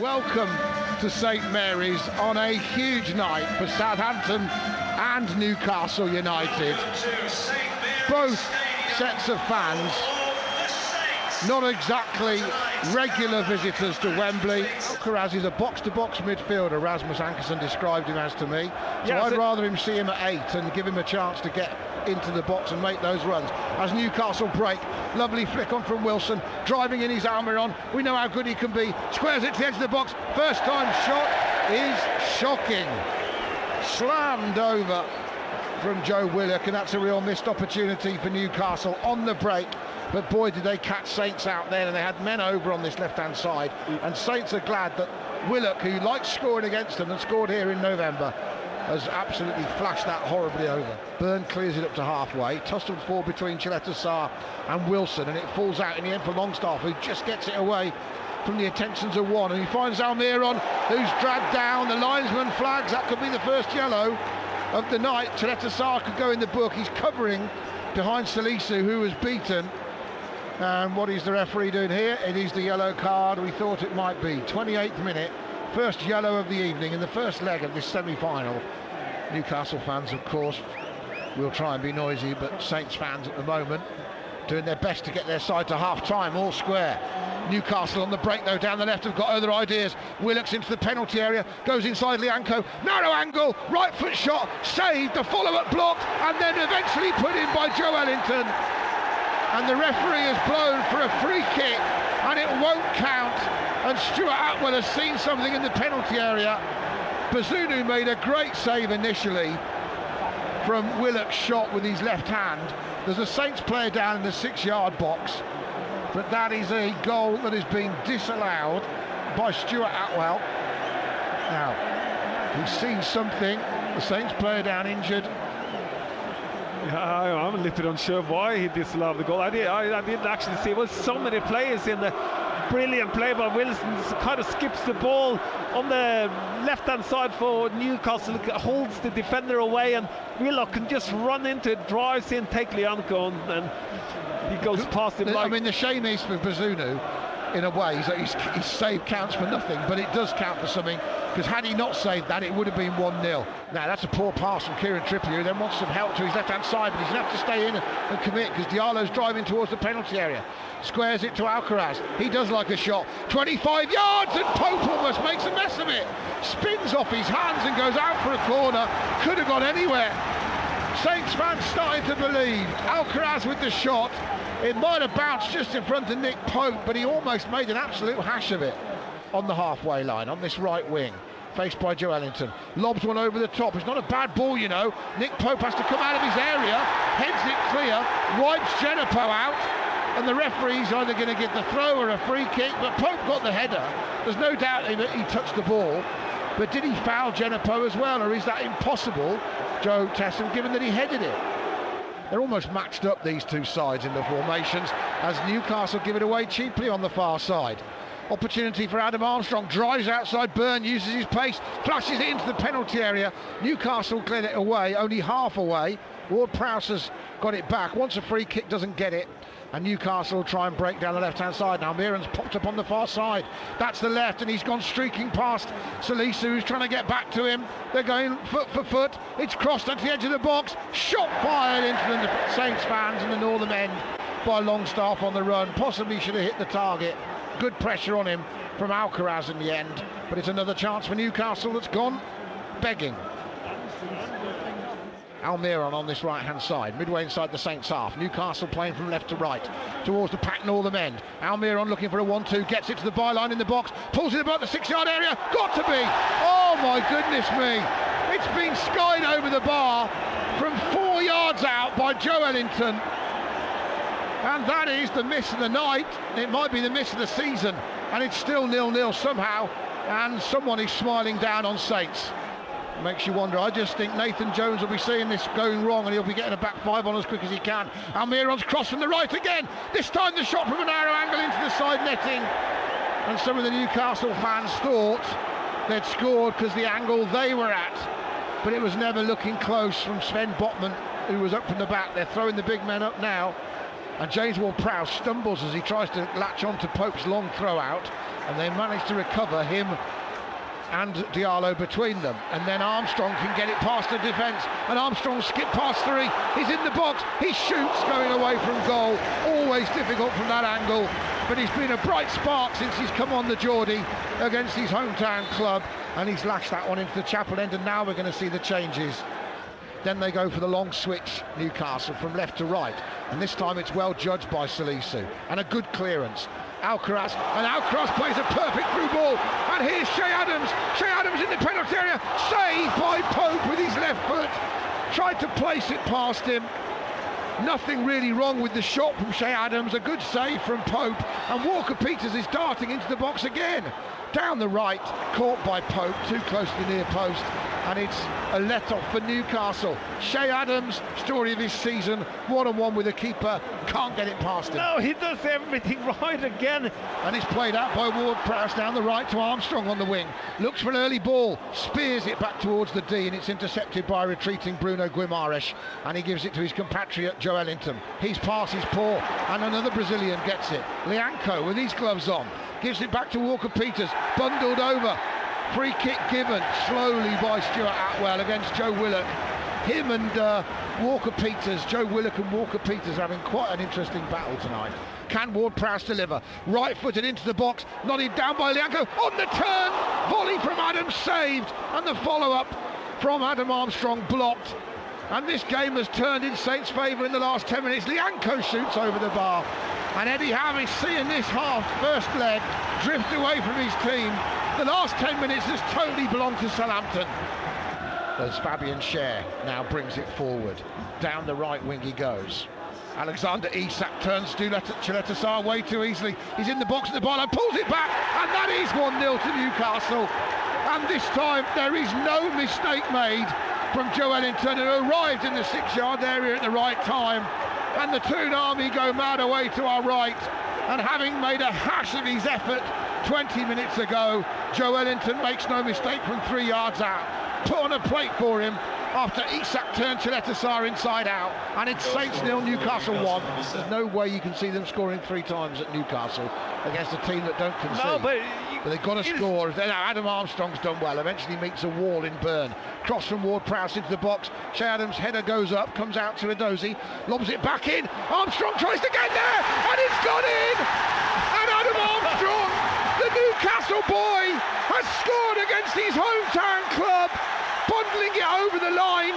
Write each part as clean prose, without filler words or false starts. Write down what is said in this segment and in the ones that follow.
Welcome to St Mary's on a huge night for Southampton and Newcastle United. Both sets of fans not exactly regular visitors to Wembley. Alcaraz is a box-to-box midfielder, Rasmus Ankersen described him as to me. So I'd rather him see him at 8 and give him a chance to get into the box and make those runs. As Newcastle break, lovely flick on from Wilson, driving in his Almiron. We know how good he can be. Squares it to the edge of the box. First time shot is shocking. Slammed over from Joe Willock, and that's a real missed opportunity for Newcastle on the break. But boy, did they catch Saints out there, and they had men over on this left-hand side. And Saints are glad that Willock, who likes scoring against them and scored here in November, has absolutely flashed that horribly over. Byrne clears it up to halfway. Tussled forward between Sarr and Wilson, and it falls out in the end for Longstaff, who just gets it away from the attentions of one. And he finds Almiron, who's dragged down. The linesman flags. That could be the first yellow of the night. Sarr could go in the book. He's covering behind Salisu, who was beaten. And what is the referee doing here? It is the yellow card we thought it might be. 28th minute, first yellow of the evening in the first leg of this semi-final. Newcastle fans, of course, will try and be noisy, but Saints fans at the moment doing their best to get their side to half-time, all square. Newcastle on the break, though, down the left have got other ideas. Willocks into the penalty area, goes inside Lianco, narrow angle, right foot shot, saved, the follow-up blocked, and then eventually put in by Joe Ellington. And the referee has blown for a free kick, and it won't count. And Stuart Atwell has seen something in the penalty area. Bazunu made a great save initially from Willock's shot with his left hand. There's a Saints player down in the 6-yard box, but that is a goal that has been disallowed by Stuart Atwell. Now, he's seen something. The Saints player down injured. I'm a little bit unsure why he disallowed the goal. I didn't actually see. Well, so many players in the brilliant play by Wilson. Kind of skips the ball on the left-hand side for Newcastle, holds the defender away, and Willock can just run into it, drives in, take Lianco, and he goes past him. I mean, the shame is for Bazunu, in a way, is that his save counts for nothing, but it does count for something, because had he not saved that, it would have been 1-0. Now, that's a poor pass from Kieran Trippier, who then wants some help to his left-hand side, but he's going to have to stay in and commit, because Diallo's driving towards the penalty area. Squares it to Alcaraz. He does like a shot. 25 yards, and Pope almost makes a mess of it. Spins off his hands and goes out for a corner. Could have gone anywhere. Saints fans starting to believe. Alcaraz with the shot. It might have bounced just in front of Nick Pope, but he almost made an absolute hash of it on the halfway line, on this right wing, faced by Joe Ellington. Lobs one over the top. It's not a bad ball, you know. Nick Pope has to come out of his area, heads it clear, wipes Genepo out, and the referee's either going to get the throw or a free kick, but Pope got the header. There's no doubt that he touched the ball, but did he foul Genepo as well, or is that impossible, Joe Tesson, given that he headed it? They're almost matched up, these two sides, in the formations, as Newcastle give it away cheaply on the far side. Opportunity for Adam Armstrong, drives outside, Byrne uses his pace, flashes it into the penalty area. Newcastle cleared it away, only half away. Ward-Prowse has got it back. Once a free kick, doesn't get it. And Newcastle will try and break down the left-hand side. Now Miran's popped up on the far side. That's the left, and he's gone streaking past Salisu, who's trying to get back to him. They're going foot for foot. It's crossed onto the edge of the box. Shot fired into the Saints fans in the northern end by Longstaff on the run. Possibly should have hit the target. Good pressure on him from Alcaraz in the end. But it's another chance for Newcastle that's gone begging. Almiron on this right-hand side, midway inside the Saints half. Newcastle playing from left to right, towards the packed northern end. Almiron looking for a 1-2, gets it to the byline in the box, pulls it about the 6-yard area, got to be! Oh my goodness me! It's been skied over the bar from 4 yards out by Joe Ellington. And that is the miss of the night. It might be the miss of the season, and it's still 0-0 somehow, and someone is smiling down on Saints. Makes you wonder. I just think Nathan Jones will be seeing this going wrong, and he'll be getting a back five on as quick as he can. Almiron's cross from the right again. This time the shot from a narrow angle into the side netting. And some of the Newcastle fans thought they'd scored because the angle they were at. But it was never looking close from Sven Botman, who was up from the back. They're throwing the big men up now. And James Ward-Prowse stumbles as he tries to latch on to Pope's long throw out, and they manage to recover him and Diallo between them, and then Armstrong can get it past the defence, and Armstrong skip past three, he's in the box, he shoots going away from goal, always difficult from that angle, but he's been a bright spark since he's come on the Geordie against his hometown club, and he's lashed that one into the chapel end, and now we're going to see the changes. Then they go for the long switch, Newcastle, from left to right, and this time it's well judged by Salisu, and a good clearance. Alcaraz, and Alcaraz plays a perfect through ball, and here's Shea Adams in the penalty area, saved by Pope with his left foot, tried to place it past him, nothing really wrong with the shot from Shea Adams, a good save from Pope, and Walker-Peters is darting into the box again, down the right, caught by Pope, too close to the near post, and it's a let-off for Newcastle. Shea Adams, story of his season, one-on-one with a keeper, can't get it past him. No, he does everything right again. And it's played out by Ward-Prowse down the right to Armstrong on the wing. Looks for an early ball, spears it back towards the D, and it's intercepted by retreating Bruno Guimaraes, and he gives it to his compatriot Joelinton. His pass is poor, and another Brazilian gets it. Lianco with his gloves on, gives it back to Walker-Peters, bundled over. Free kick given slowly by Stuart Atwell against Joe Willock. Him and Walker-Peters, Joe Willock and Walker-Peters having quite an interesting battle tonight. Can Ward-Prowse deliver? Right-footed into the box, nodded down by Lianco, on the turn, volley from Adams saved, and the follow-up from Adam Armstrong blocked. And this game has turned in Saints' favour in the last 10 minutes. Lianco shoots over the bar, and Eddie Howe is seeing this first leg drift away from his team. The last 10 minutes has totally belonged to Southampton. As Fabian Schär now brings it forward. Down the right wing he goes. Alexander Isak turns Chaleta Sarr way too easily. He's in the box at the ball and pulls it back, and that is 1-0 to Newcastle. And this time there is no mistake made from Joelinton, who arrived in the 6-yard area at the right time. And the Toon Army go mad away to our right. And having made a hash of his effort 20 minutes ago, Joelinton makes no mistake from 3 yards out. Put on a plate for him after Isak turned Chaleta Sarr inside out, and it's Saints 0, Newcastle 1. There's no way you can see them scoring 3 times at Newcastle against a team that don't concede. No, but they've got to score. Adam Armstrong's done well, eventually meets a wall in Byrne. Cross from Ward-Prowse into the box. Shea Adams' header goes up, comes out to Edozie, lobs it back in. Armstrong tries to get there, and it's gone in! And Adam Armstrong, the Newcastle boy, has scored against his hometown club, bundling it over the line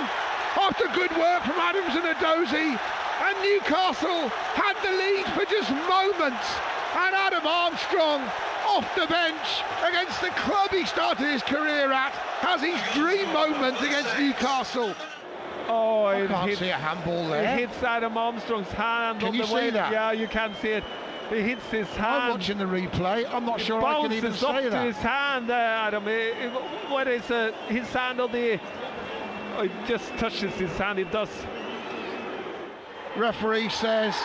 after good work from Adams and Edozie. And Newcastle had the lead for just moments, and Adam Armstrong, off the bench against the club he started his career at, has his dream moment against Newcastle. Oh, I can't see a handball there. It hits Adam Armstrong's hand. Can on you the see way that? Yeah, you can see it. It hits his hand. I'm watching the replay. I'm not sure I can even say that. It bounces up to his hand, Adam. Whether it's his hand or it just touches his hand, it does. Referee says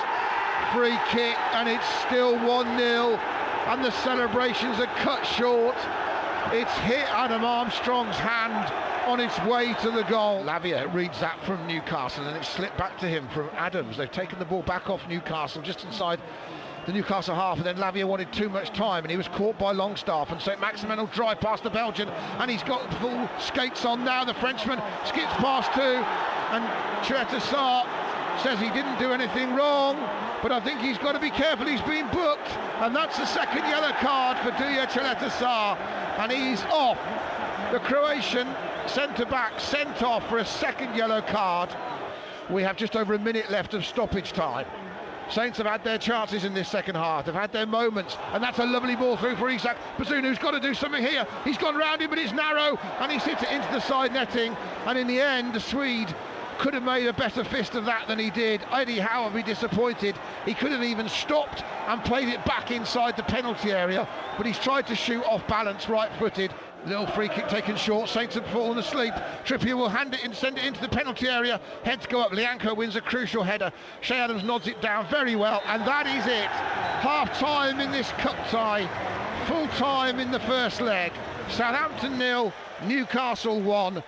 free kick, and it's still 1-0, and the celebrations are cut short. It's hit Adam Armstrong's hand on its way to the goal. Lavia reads that from Newcastle, and it's slipped back to him from Adams. They've taken the ball back off Newcastle, just inside the Newcastle half, and then Lavia wanted too much time, and he was caught by Longstaff, and St. Maximin will drive past the Belgian, and he's got full skates on now. The Frenchman skips past two, and Chaleta Sarr says he didn't do anything wrong, but I think he's got to be careful. He's been booked, and that's the second yellow card for Duja Chaleta Sarr, and he's off. The Croatian centre-back sent off for a second yellow card. We have just over a minute left of stoppage time. Saints have had their chances in this second half. They've had their moments, and that's a lovely ball through for Isak. Bazunu's got to do something here. He's gone round him, but it's narrow, and he hits it into the side netting. And in the end, the Swede could have made a better fist of that than he did. Eddie Howe would be disappointed. He could have even stopped and played it back inside the penalty area, but he's tried to shoot off balance, right-footed. Little free kick taken short. Saints have fallen asleep. Trippier will hand it and send it into the penalty area. Heads go up. Lianco wins a crucial header. Shea Adams nods it down very well, and that is it. Half time in this cup tie. Full time in the first leg. Southampton 0, Newcastle 1.